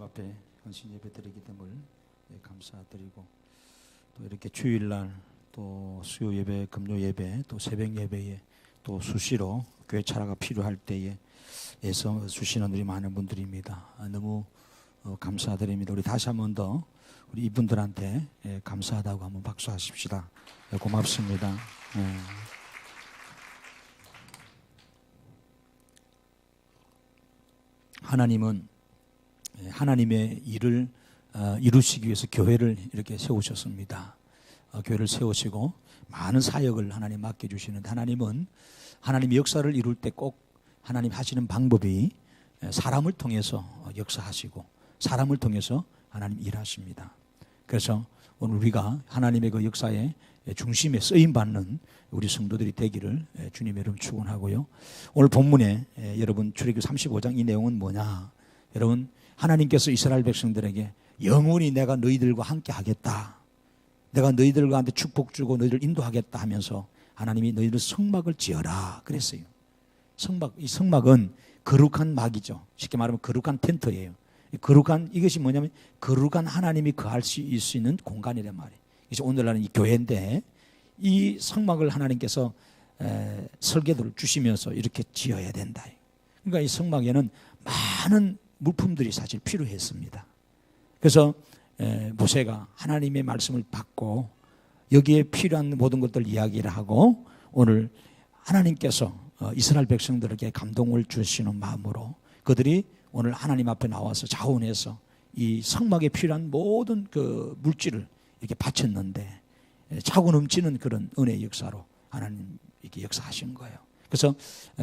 앞에 헌신 예배 드리게 됨을 감사드리고, 또 이렇게 주일날 또 수요 예배, 금요 예배, 또 새벽 예배에 또 수시로 교회 차례가 필요할 때에 애써 주시는 우리 많은 분들입니다. 너무 감사드립니다. 우리 다시 한 번 더 우리 이분들한테 감사하다고 한번 박수하십시다. 고맙습니다. 하나님은 하나님의 일을 이루시기 위해서 교회를 이렇게 세우셨습니다. 교회를 세우시고 많은 사역을 하나님 맡겨주시는데, 하나님은 하나님의 역사를 이룰 때 꼭 하나님 하시는 방법이 사람을 통해서 역사하시고 사람을 통해서 하나님 일하십니다. 그래서 오늘 우리가 하나님의 그 역사의 중심에 쓰임받는 우리 성도들이 되기를 주님의 이름 축원하고요. 오늘 본문에 여러분 출애굽기 35장 이 내용은 뭐냐? 여러분, 하나님께서 이스라엘 백성들에게 영원히 내가 너희들과 함께 하겠다, 내가 너희들과 함께 축복 주고 너희들 인도하겠다 하면서 하나님이 너희들 성막을 지어라 그랬어요. 이 성막은 거룩한 막이죠. 쉽게 말하면 거룩한 텐트예요. 거룩한, 이것이 뭐냐면 거룩한 하나님이 거할 수 있는 공간이란 말이에요. 그래서 오늘날은 이 교회인데 이 성막을 하나님께서 설계도를 주시면서 이렇게 지어야 된다. 그러니까 이 성막에는 많은 물품들이 사실 필요했습니다. 그래서 모세가 하나님의 말씀을 받고 여기에 필요한 모든 것들 이야기를 하고, 오늘 하나님께서 이스라엘 백성들에게 감동을 주시는 마음으로 그들이 오늘 하나님 앞에 나와서 자원해서 이 성막에 필요한 모든 그 물질을 이렇게 바쳤는데, 차고 넘치는 그런 은혜의 역사로 하나님 이렇게 역사하신 거예요. 그래서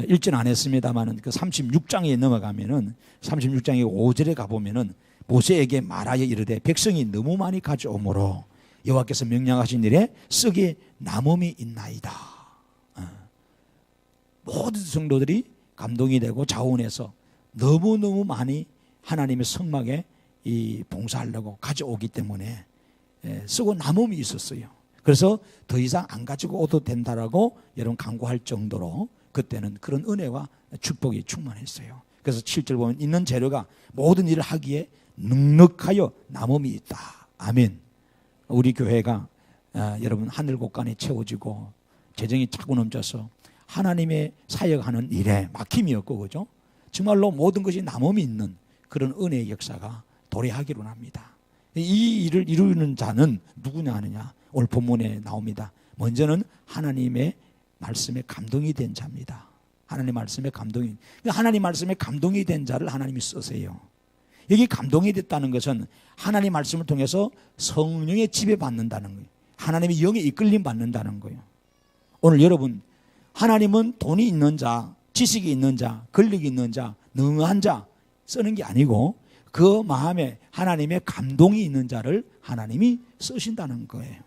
읽지는 안 했습니다만은 그 36장에 넘어가면은 36장의 5절에 가보면은 모세에게 말하여 이르되 백성이 너무 많이 가져오므로 여호와께서 명령하신 일에 썩의 남음이 있나이다. 모든 성도들이 감동이 되고 자원해서 너무너무 많이 하나님의 성막에 이 봉사하려고 가져오기 때문에 썩고 남음이 있었어요. 그래서 더 이상 안 가지고 오도 된다라고 여러분 강구할 정도로 그때는 그런 은혜와 축복이 충만했어요. 그래서 7절 보면 있는 재료가 모든 일을 하기에 넉넉하여 남음이 있다. 아멘. 우리 교회가 여러분 하늘 곳간에 채워지고 재정이 차고 넘쳐서 하나님의 사역하는 일에 막힘이 없고, 그죠? 정말로 모든 것이 남음이 있는 그런 은혜의 역사가 도래하기로 합니다. 이 일을 이루는 자는 누구냐 하느냐? 오늘 본문에 나옵니다. 먼저는 하나님의 말씀에 감동이 된 자입니다. 하나님 말씀에 감동이, 하나님 말씀에 감동이 된 자를 하나님이 쓰세요. 여기 감동이 됐다는 것은 하나님 말씀을 통해서 성령의 지배받는다는 거예요. 하나님의 영에 이끌림 받는다는 거예요. 오늘 여러분, 하나님은 돈이 있는 자, 지식이 있는 자, 권력이 있는 자, 능한 자 쓰는 게 아니고 그 마음에 하나님의 감동이 있는 자를 하나님이 쓰신다는 거예요.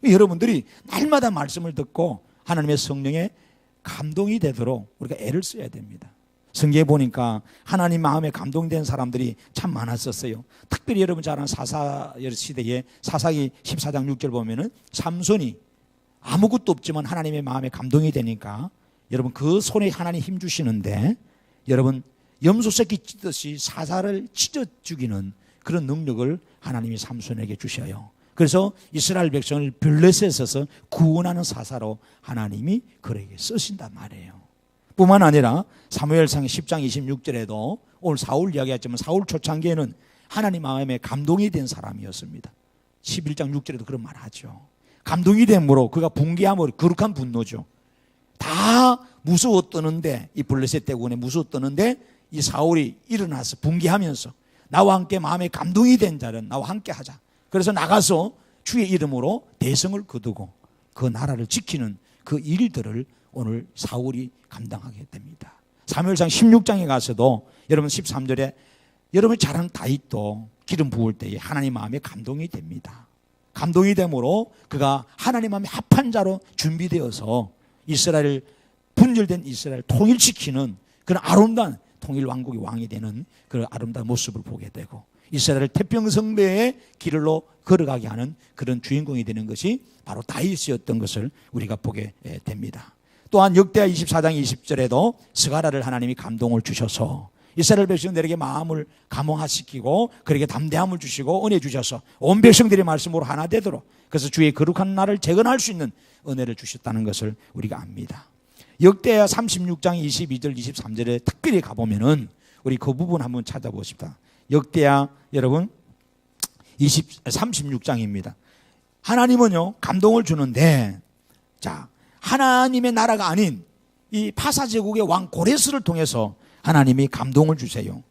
여러분들이 날마다 말씀을 듣고 하나님의 성령에 감동이 되도록 우리가 애를 써야 됩니다. 성경에 보니까 하나님 마음에 감동된 사람들이 참 많았었어요. 특별히 여러분 잘 아는 사사열 시대에 사사기 14장 6절 보면은 삼손이 아무것도 없지만 하나님의 마음에 감동이 되니까 여러분 그 손에 하나님 힘 주시는데, 여러분 염소 새끼 찢듯이 사사를 찢어 죽이는 그런 능력을 하나님이 삼손에게 주셔요. 그래서 이스라엘 백성을 블레셋에서 구원하는 사사로 하나님이 그에게 쓰신단 말이에요. 뿐만 아니라 사무엘상 10장 26절에도 오늘 사울 이야기했지만 사울 초창기에는 하나님 마음에 감동이 된 사람이었습니다. 11장 6절에도 그런 말 하죠. 감동이 됨으로 그가 붕괴함으로, 거룩한 분노죠. 다 무서워 떠는데, 이 블레셋 대군에 무서워 떠는데 이 사울이 일어나서 붕괴하면서 나와 함께 마음에 감동이 된 자는 나와 함께 하자. 그래서 나가서 주의 이름으로 대성을 거두고 그 나라를 지키는 그 일들을 오늘 사울이 감당하게 됩니다. 사무엘상 16장에 가서도 여러분 13절에 여러분이 잘 아는 다윗도 기름 부을 때에 하나님 마음에 감동이 됩니다. 감동이 되므로 그가 하나님 마음에 합한 자로 준비되어서 이스라엘, 분열된 이스라엘 통일시키는 그런 아름다운 통일 왕국의 왕이 되는 그런 아름다운 모습을 보게 되고, 이스라엘 태평성대의 길로 걸어가게 하는 그런 주인공이 되는 것이 바로 다윗이었던 것을 우리가 보게 됩니다. 또한 역대하 24장 20절에도 스가랴를 하나님이 감동을 주셔서 이스라엘 백성들에게 마음을 감화시키고 그에게 담대함을 주시고 은혜 주셔서 온 백성들의 말씀으로 하나 되도록, 그래서 주의 거룩한 날을 재건할 수 있는 은혜를 주셨다는 것을 우리가 압니다. 역대하 36장 22절 23절에 특별히 가보면은 우리 그 부분 한번 찾아보십시다. 역대하 여러분 36장입니다. 하나님은요 감동을 주는데, 자, 하나님의 나라가 아닌 이 파사 제국의 왕 고레스를 통해서 하나님이 감동을 주세요.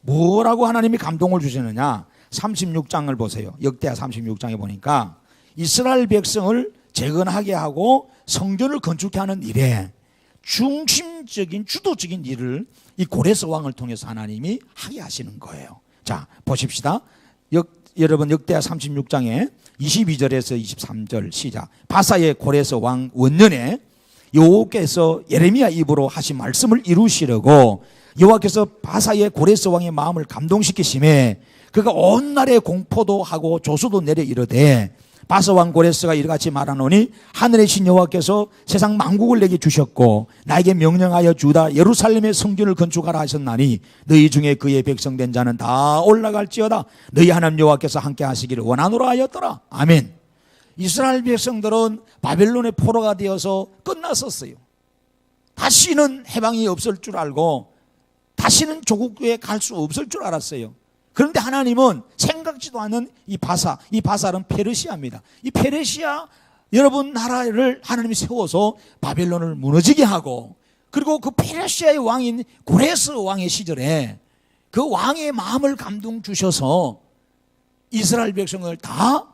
뭐라고 하나님이 감동을 주시느냐? 36장을 보세요. 역대하 36장에 보니까 이스라엘 백성을 재건하게 하고 성전을 건축해 하는 일에 중심적인 주도적인 일을 이 고레스 왕을 통해서 하나님이 하게 하시는 거예요. 자, 보십시다. 여러분 역대하 36장에 22절에서 23절 시작. 바사의 고레스 왕 원년에 여호와께서 예레미야 입으로 하신 말씀을 이루시려고 여호와께서 바사의 고레스 왕의 마음을 감동시키심에 그가 온 날에 공포도 하고 조소도 내려 이르되, 바사 왕 고레스가 이같이 말하노니 하늘의 신 여호와께서 세상 만국을 내게 주셨고 나에게 명령하여 주다 예루살렘의 성전을 건축하라 하셨나니 너희 중에 그의 백성된 자는 다 올라갈지어다. 너희 하나님 여호와께서 함께 하시기를 원하노라 하였더라. 아멘. 이스라엘 백성들은 바벨론의 포로가 되어서 끝났었어요. 다시는 해방이 없을 줄 알고 다시는 조국에 갈 수 없을 줄 알았어요. 그런데 하나님은 생각지도 않은 이 바사는 페르시아입니다. 이 페르시아 여러분 나라를 하나님이 세워서 바벨론을 무너지게 하고, 그리고 그 페르시아의 왕인 고레스 왕의 시절에 그 왕의 마음을 감동 주셔서 이스라엘 백성을 다,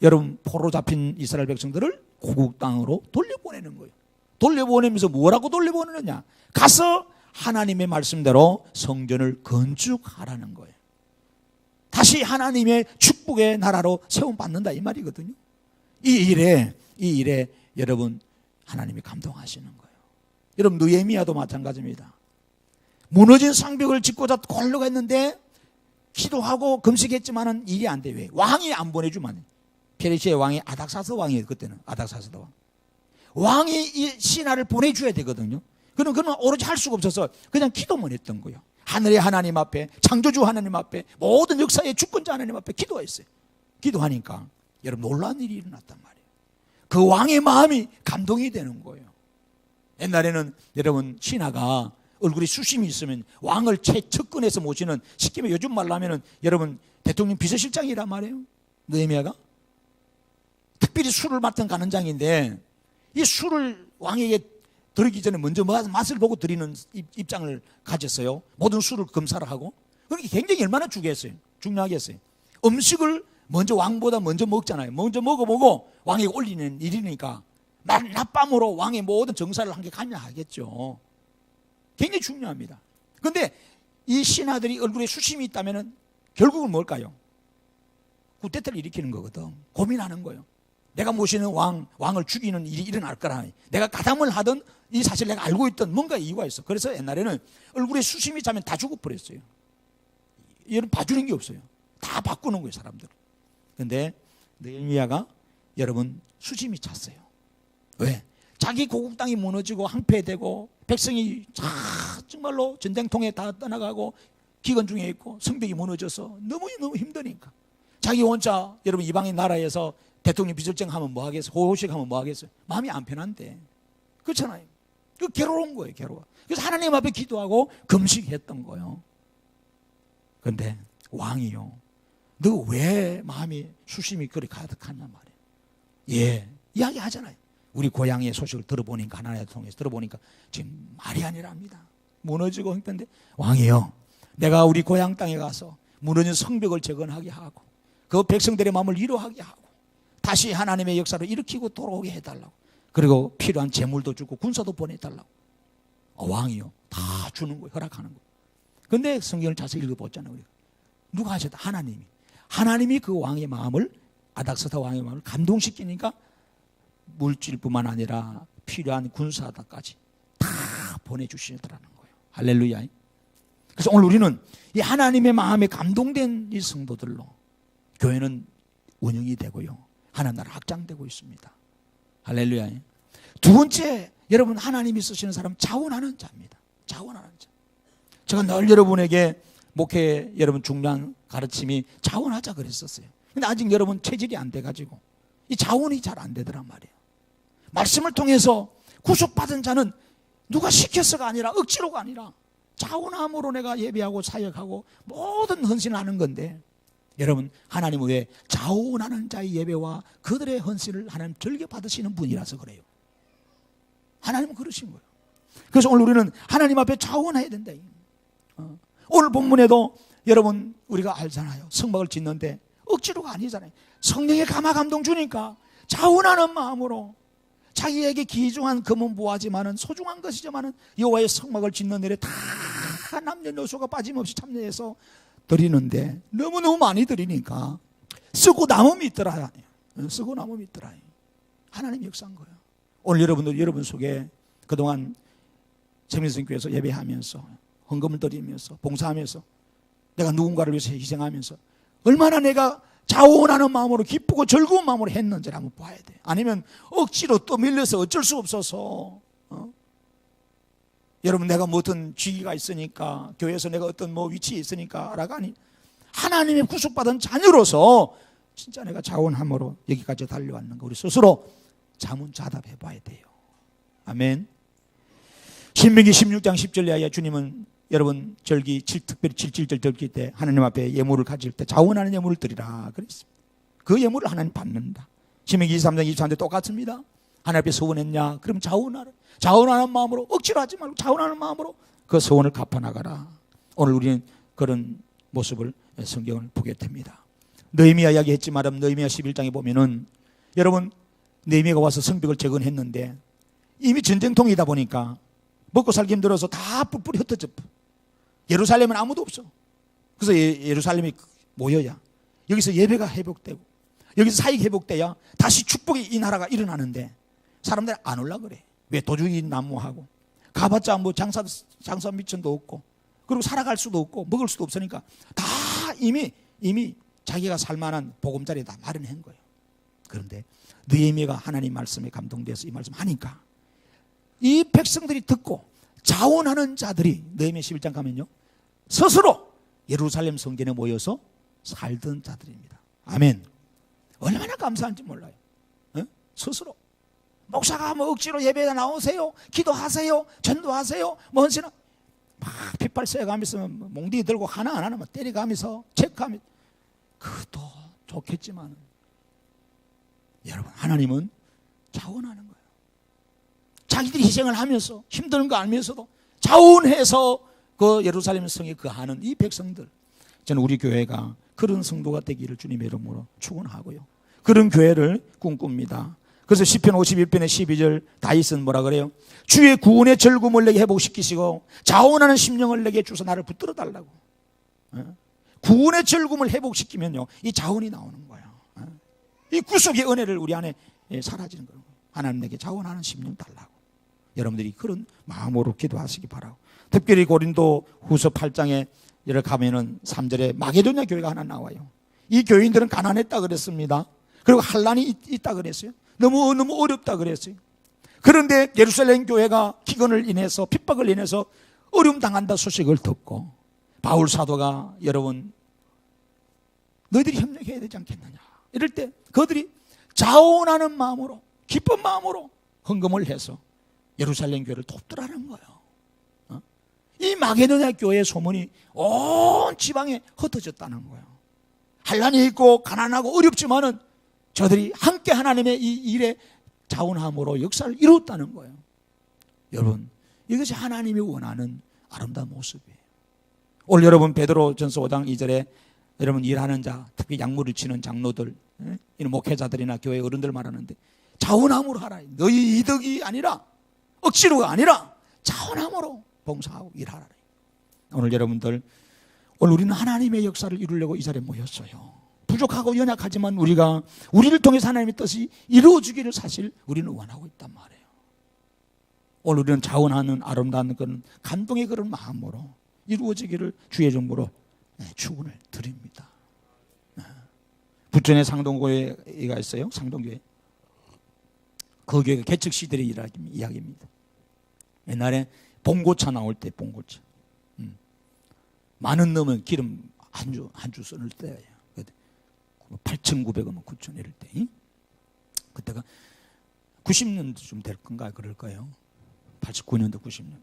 여러분 포로 잡힌 이스라엘 백성들을 고국 땅으로 돌려보내는 거예요. 돌려보내면서 뭐라고 돌려보내느냐? 가서 하나님의 말씀대로 성전을 건축하라는 거예요. 다시 하나님의 축복의 나라로 세움받는다 이 말이거든요. 이 일에 여러분 하나님이 감동하시는 거예요. 여러분 느헤미야도 마찬가지입니다. 무너진 성벽을 짓고자 꼴려가 했는데 기도하고 금식했지만은 일이 안 돼. 왜? 왕이 안 보내주면. 페르시아의 왕이 아닥사스 왕이에요. 그때는 아닥사스 왕. 왕이 이 신하를 보내줘야 되거든요. 그는 오로지 할 수가 없어서 그냥 기도만 했던 거예요. 하늘의 하나님 앞에, 창조주 하나님 앞에, 모든 역사의 주권자 하나님 앞에 기도했어요. 기도하니까 여러분 놀라운 일이 일어났단 말이에요. 그 왕의 마음이 감동이 되는 거예요. 옛날에는 여러분 신하가 얼굴이 수심이 있으면 왕을 측근해서 모시는, 쉽게 말하면 요즘 말로 하면은 여러분 대통령 비서실장이란 말이에요. 느헤미야가 특별히 술을 맡은 간원장인데 이 술을 왕에게 드리기 전에 먼저 맛을 보고 드리는 입장을 가졌어요. 모든 술을 검사를 하고. 그러니까 굉장히 얼마나 중요하게 했어요. 음식을 먼저 왕보다 먼저 먹잖아요. 먼저 먹어보고 왕에게 올리는 일이니까 낮밤으로 왕의 모든 정사를 함께 감량하겠죠. 굉장히 중요합니다. 그런데 이 신하들이 얼굴에 수심이 있다면 결국은 뭘까요? 구태타를 일으키는 거거든. 고민하는 거예요. 내가 모시는 왕을 죽이는 일이 일어날 거라. 내가 가담을 하던 이 사실을 내가 알고 있던 뭔가 이유가 있어. 그래서 옛날에는 얼굴에 수심이 차면 다 죽어버렸어요. 얘는 봐주는 게 없어요. 다 바꾸는 거예요, 사람들. 그런데 느헤미야가 여러분 수심이 찼어요. 왜? 자기 고국 땅이 무너지고 항폐되고 백성이 정말로 전쟁통에 다 떠나가고 기근 중에 있고 성벽이 무너져서 너무 힘드니까 자기 혼자 여러분 이방인 나라에서 대통령 비서장 하면 뭐 하겠어요? 호호식 하면 뭐 하겠어요? 마음이 안 편한데. 그렇잖아요. 그 괴로운 거예요, 괴로워. 그래서 하나님 앞에 기도하고 금식했던 거예요. 그런데 왕이요, 너 왜 마음이 수심이 그리 가득하냐 말이에요. 예, 이야기하잖아요. 우리 고향의 소식을 들어보니까, 하나님을 통해서 들어보니까 지금 말이 아니랍니다. 무너지고 힘든데, 왕이요, 내가 우리 고향 땅에 가서 무너진 성벽을 재건하게 하고 그 백성들의 마음을 위로하게 하고 다시 하나님의 역사를 일으키고 돌아오게 해달라고, 그리고 필요한 재물도 주고 군사도 보내달라고. 왕이요, 다 주는 거예요. 허락하는 거예요. 그런데 성경을 자세히 읽어보잖아요. 우리가. 누가 하셨다? 하나님이 그 왕의 마음을, 아닥사스다 왕의 마음을 감동시키니까 물질뿐만 아니라 필요한 군사다까지 다 보내주시더라는 거예요. 할렐루야. 그래서 오늘 우리는 이 하나님의 마음에 감동된 이 성도들로 교회는 운영이 되고요, 하나님 나라 확장되고 있습니다. 할렐루야. 두 번째, 여러분 하나님이 쓰시는 사람 자원하는 자입니다. 자원하는 자. 제가 늘 여러분에게 목회 여러분 중요한 가르침이 자원하자 그랬었어요. 근데 아직 여러분 체질이 안 돼가지고 이 자원이 잘 안 되더란 말이에요. 말씀을 통해서 구속받은 자는 누가 시켜서가 아니라 억지로가 아니라 자원함으로 내가 예배하고 사역하고 모든 헌신을 하는 건데, 여러분 하나님은 왜 자원하는 자의 예배와 그들의 헌신을 하나님 즐겨 받으시는 분이라서 그래요. 하나님은 그러신 거예요. 그래서 오늘 우리는 하나님 앞에 자원해야 된다. 오늘 본문에도 여러분 우리가 알잖아요. 성막을 짓는데 억지로가 아니잖아요. 성령의 감화 감동 주니까 자원하는 마음으로 자기에게 귀중한 금은 보하지만은 소중한 것이지만은 여호와의 성막을 짓는 일에 다 남녀노소가 빠짐없이 참여해서 드리는데 너무너무 많이 드리니까 쓰고 남음이 있더라. 쓰고 남음이 있더라. 하나님 역사한 거예요. 오늘 여러분들 여러분 속에 그동안 재민선교회에서 예배하면서 헌금을 드리면서 봉사하면서 내가 누군가를 위해서 희생하면서 얼마나 내가 자원하는 마음으로 기쁘고 즐거운 마음으로 했는지를 한번 봐야 돼. 아니면 억지로 또 밀려서 어쩔 수 없어서 여러분 내가 뭐 어떤 직위가 있으니까 교회에서 내가 어떤 뭐 위치에 있으니까 라가 아니, 하나님의 구속받은 자녀로서 진짜 내가 자원함으로 여기까지 달려왔는가 우리 스스로 자문자답해 봐야 돼요. 아멘. 신명기 16장 10절 이하에 주님은 여러분 절기 특별히 7절 절기 때 하나님 앞에 예물을 가질 때 자원하는 예물을 드리라 그랬습니다. 그 예물을 하나님 받는다. 신명기 23장 23절 똑같습니다. 하나님 앞에 서원했냐? 그럼 자원하라. 자원하는 마음으로 억지로 하지 말고 자원하는 마음으로 그 서원을 갚아나가라. 오늘 우리는 그런 모습을 성경을 보게 됩니다. 느헤미야 이야기했지만 느헤미야 11장에 보면은 여러분 느헤미야가 와서 성벽을 재건했는데 이미 전쟁통이다 보니까 먹고 살기 힘들어서 다 뿔뿔이 흩어져. 예루살렘은 아무도 없어. 그래서 예루살렘이 모여야 여기서 예배가 회복되고 여기서 사익이 회복돼야 다시 축복이 이 나라가 일어나는데 사람들이 안 올라 그래. 왜? 도둑이 난무하고 가봤자 뭐 장사 미천도 없고 그리고 살아갈 수도 없고 먹을 수도 없으니까 다 이미 자기가 살만한 보금자리 다 마련한 거예요. 그런데 느헤미야가 하나님 말씀에 감동돼서 이 말씀 하니까 이 백성들이 듣고 자원하는 자들이 느헤미야 11장 가면요 스스로 예루살렘 성전에 모여서 살던 자들입니다. 아멘. 얼마나 감사한지 몰라요. 스스로 목사가 뭐 억지로 예배에 나오세요, 기도하세요, 전도하세요, 뭐 헌신하 막 핏발 쐬가면서 몽둥이 들고 하나하나 막 때려가면서 체크하면 그것도 좋겠지만 여러분 하나님은 자원하는 거예요. 자기들이 희생을 하면서 힘든 거 알면서도 자원해서 그 예루살렘 성에 거하는 이 백성들, 저는 우리 교회가 그런 성도가 되기를 주님의 이름으로 축원하고요. 그런 교회를 꿈꿉니다. 그래서 시편 51편의 12절 다윗은 뭐라 그래요? 주의 구원의 즐거움을 내게 회복시키시고 자원하는 심령을 내게 주서 나를 붙들어 달라고. 구원의 즐거움을 회복시키면요 이 자원이 나오는 거예요. 이 구속의 은혜를 우리 안에 사라지는 거예요. 하나님 내게 자원하는 심령 달라고. 여러분들이 그런 마음으로 기도하시기 바라고. 특별히 고린도 후서 8장에 이를 가면은 3절에 마게도냐 교회가 하나 나와요. 이 교인들은 가난했다 그랬습니다. 그리고 환난이 있다 그랬어요. 너무 어렵다 그랬어요. 그런데 예루살렘 교회가 기근을 인해서 핍박을 인해서 어려움 당한다 소식을 듣고 바울 사도가 여러분 너희들이 협력해야 되지 않겠느냐 이럴 때 그들이 자원하는 마음으로 기쁜 마음으로 헌금을 해서 예루살렘 교회를 돕더라는 거예요. 이 마게도냐 교회의 소문이 온 지방에 흩어졌다는 거예요. 환난이 있고 가난하고 어렵지만은 저들이 함께 하나님의 이 일에 자원함으로 역사를 이뤘다는 거예요. 여러분 이것이 하나님이 원하는 아름다운 모습이에요. 오늘 여러분 베드로전서 5장 2절에 여러분 일하는 자 특히 약물을 치는 장로들 이런 목회자들이나 교회 어른들 말하는데 자원함으로 하라. 너희 이득이 아니라 억지로가 아니라 자원함으로 봉사하고 일하라. 오늘 여러분들 오늘 우리는 하나님의 역사를 이루려고 이 자리에 모였어요. 부족하고 연약하지만 우리를 통해서 하나님의 뜻이 이루어지기를 사실 우리는 원하고 있단 말이에요. 오늘 우리는 자원하는 아름다운 그런 감동의 그런 마음으로 이루어지기를 주의 이름으로 축원을 드립니다. 부천에 상동교회가 있어요. 상동교회. 그 교회가 개척 시대의 이야기입니다. 옛날에 봉고차 나올 때 봉고차. 만원 넘으면 기름 한 주 쓸 때예요. 8,900원, 9,000원 이럴 때. 그때가 90년도쯤 될 건가 그럴 거예요. 89년도, 90년도.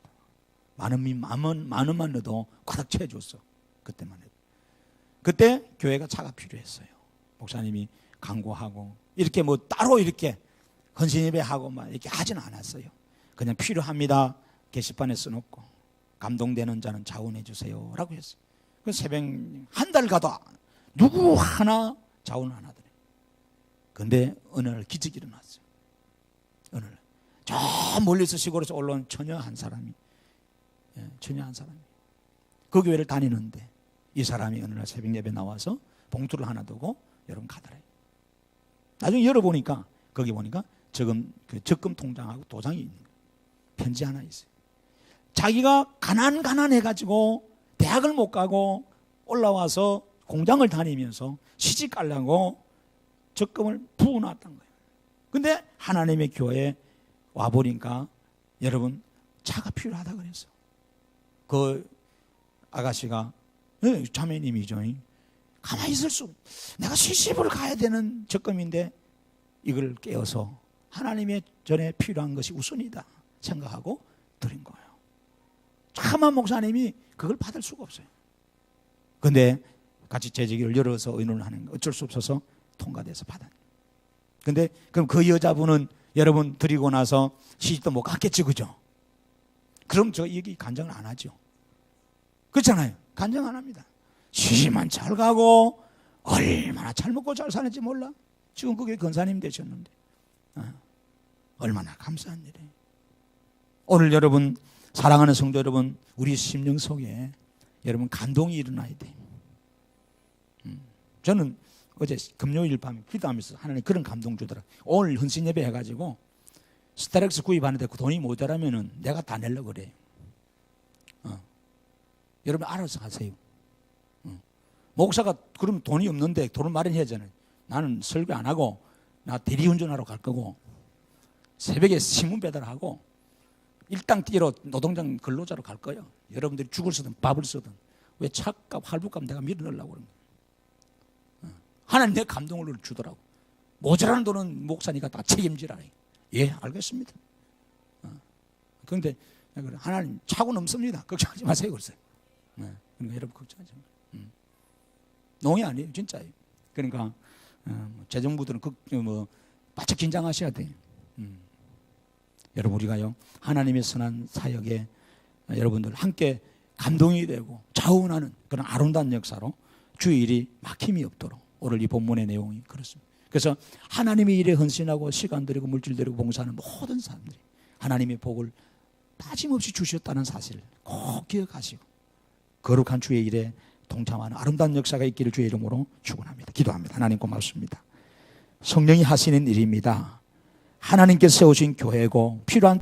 만 원만 넣어도 가득 채워줬어. 그때만 해도. 그때 교회가 차가 필요했어요. 목사님이 강구하고 이렇게 뭐 따로 이렇게 헌신예배하고 막 이렇게 하진 않았어요. 그냥 필요합니다. 게시판에 써놓고 감동되는 자는 자원해 주세요 라고 했어요. 그 새벽 한 달 가도 누구 하나 자원 안 하더래요. 근데 어느 날 기적이 일어났어요. 어느 날 저 멀리서 시골에서 올라온 처녀 한 사람이 그 교회를 다니는데 이 사람이 어느 날 새벽 예배 나와서 봉투를 하나 두고 여러분 가더래요. 나중에 열어보니까 거기 보니까 적금 통장하고 도장이 있는 거예요. 편지 하나 있어요. 자기가 가난해가지고 대학을 못 가고 올라와서 공장을 다니면서 시집 가려고 적금을 부어놨던 거예요. 근데 하나님의 교회에 와보니까 여러분 차가 필요하다 그랬어. 그 아가씨가 자매님이죠. 가만히 있을 수 내가 시집을 가야 되는 적금인데 이걸 깨어서 하나님의 전에 필요한 것이 우선이다 생각하고 드린 거예요. 참한 목사님이 그걸 받을 수가 없어요. 근데 같이 재직을 열어서 의논을 하는 거 어쩔 수 없어서 통과돼서 받았어요. 근데 그럼 그 여자분은 여러분 드리고 나서 시집도 못 갔겠지, 그죠? 그럼 저 여기 간증을 안 하죠. 그렇잖아요. 간증 안 합니다. 시집만 잘 가고 얼마나 잘 먹고 잘 사는지 몰라. 지금 그게 권사님 되셨는데 얼마나 감사한 일이에요. 오늘 여러분 사랑하는 성도 여러분, 우리 심령 속에 여러분 감동이 일어나야 돼요. 저는 어제 금요일 밤에 기도하면서 하나님 그런 감동 주더라고요. 오늘 헌신 예배 해가지고 스타렉스 구입하는데 그 돈이 모자라면은 내가 다 내려고 그래요. 여러분 알아서 하세요. 목사가 그럼 돈이 없는데 돈을 마련해야 하잖아요. 나는 설교 안 하고 나 대리운전하러 갈 거고 새벽에 신문 배달하고 일당 뛰러 노동장 근로자로 갈 거예요. 여러분들이 죽을 쓰든 밥을 쓰든 왜 차값 할부값 내가 밀어넣으려고 그러는 거예요. 하나님 내 감동을 주더라고. 모자라는 돈은 목사니까 다 책임지라. 예, 알겠습니다. 그런데 하나님 차고 넘습니다. 걱정하지 마세요. 그랬어요. 그러니까 여러분 걱정하지 마세요. 농이 아니에요. 진짜예요. 그러니까 재정부들은 바짝 긴장하셔야 돼요. 여러분 우리가요 하나님의 선한 사역에 여러분들 함께 감동이 되고 자원하는 그런 아름다운 역사로 주의 일이 막힘이 없도록 오늘 이 본문의 내용이 그렇습니다. 그래서 하나님의 일에 헌신하고 시간 들이고 물질 들이고 봉사하는 모든 사람들이 하나님의 복을 빠짐없이 주셨다는 사실을 꼭 기억하시고 거룩한 주의 일에 동참하는 아름다운 역사가 있기를 주의 이름으로 축원합니다. 기도합니다. 하나님 고맙습니다. 성령이 하시는 일입니다. 하나님께서 세우신 교회고 필요한